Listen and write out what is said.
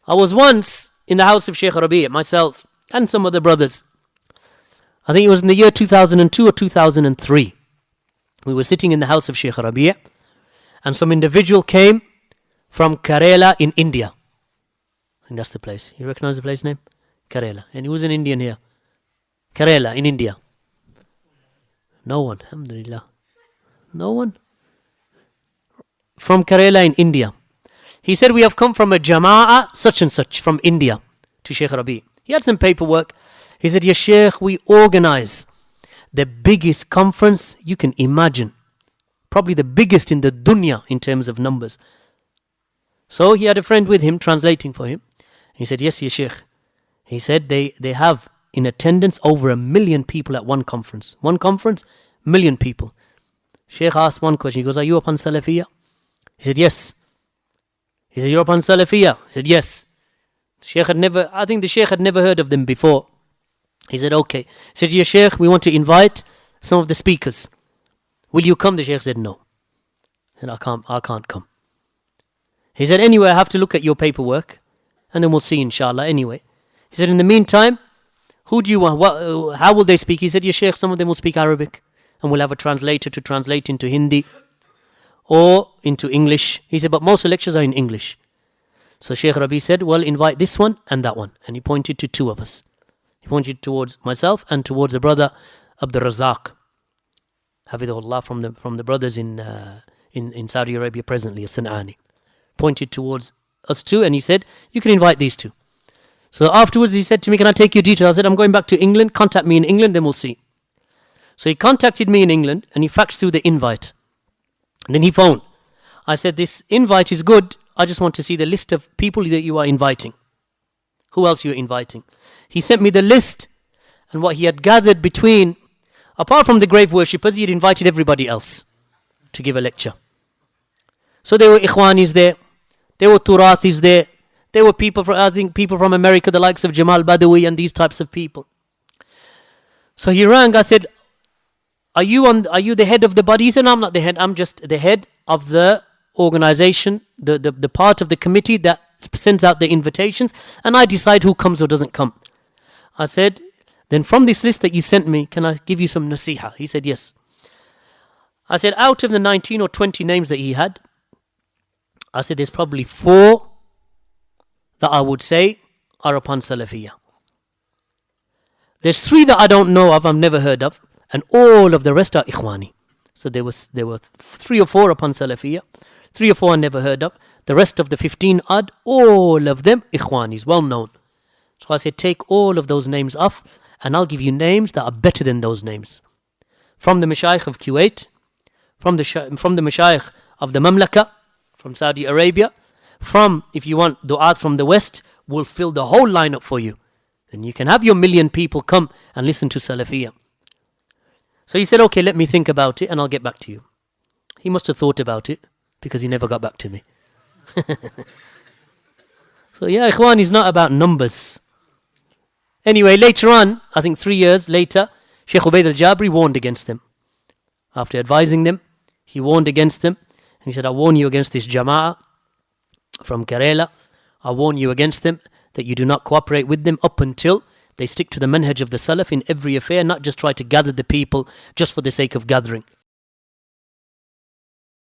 I was once in the house of Sheikh Rabi', myself and some other brothers. I think it was in the year 2002 or 2003. We were sitting in the house of Sheikh Rabi', and some individual came from Kerala in India. I think that's the place. You recognize the place name? Kerala. And who's an Indian here? Kerala in India. No one. Alhamdulillah. No one? From Kerala in India. He said, we have come from a Jama'ah such and such from India to Sheikh Rabi'. He had some paperwork. He said, Ya Sheikh, we organize the biggest conference you can imagine. Probably the biggest in the dunya in terms of numbers. So he had a friend with him translating for him. He said, yes, Ya Sheikh. He said, they have in attendance over 1 million people at one conference. One conference, 1 million people. Sheikh asked one question. He goes, are you upon Salafiyah? He said, yes. He said, you're upon Salafiyah? He said, yes. I think the Sheikh had never heard of them before. He said, okay. He said, Ya Sheikh, we want to invite some of the speakers. Will you come? The Sheikh said, no. He said, I can't come. He said, anyway, I have to look at your paperwork and then we'll see, inshallah, anyway. He said, in the meantime, who do you want? How will they speak? He said, Ya Sheikh, some of them will speak Arabic and we'll have a translator to translate into Hindi or into English. He said, but most lectures are in English. So Sheikh Rabi said, well, invite this one and that one. And he pointed to two of us. He pointed towards myself and towards the brother Abdul Razak, Hafidhullah, from the brothers in Saudi Arabia presently, San'ani. Pointed towards us two and he said, you can invite these two. So afterwards he said to me, can I take your details? I said, I'm going back to England. Contact me in England, then we'll see. So he contacted me in England and he faxed through the invite. And then he phoned. I said, this invite is good. I just want to see the list of people that you are inviting. Who else you're inviting? He sent me the list and what he had gathered between, apart from the grave worshippers, he had invited everybody else to give a lecture. So there were Ikhwanis there, there were Turathis there, there were people from America, the likes of Jamal Badawi and these types of people. So he rang, I said, are you the head of the body? He said, no, I'm not the head, I'm just the head of the organization, the part of the committee that sends out the invitations, and I decide who comes or doesn't come. I said, then from this list that you sent me, can I give you some nasiha? He said, yes. I said, out of the 19 or 20 names that he had, I said, there's probably 4 that I would say are upon Salafiyah. There's 3 that I don't know of, I've never heard of, and all of the rest are Ikhwani. So there were 3 or 4 upon Salafiyah, 3 or 4 I never heard of. The rest of the 15 odd, all of them Ikhwanis, well known. So I said, take all of those names off and I'll give you names that are better than those names. From the Mashayikh of Kuwait, from the Mashayikh of the Mamlaka, from Saudi Arabia, from, if you want, du'at from the West, we'll fill the whole lineup for you. And you can have your 1 million people come and listen to Salafiyah. So he said, okay, let me think about it and I'll get back to you. He must have thought about it because he never got back to me. So yeah, Ikhwan is not about numbers. Anyway, later on, I think 3 years later, Sheikh Ubaid al-Jabri warned against them. After advising them, he warned against them. And he said, I warn you against this Jama'ah from Kerala. I warn you against them, that you do not cooperate with them up until they stick to the manhaj of the Salaf in every affair, not just try to gather the people just for the sake of gathering.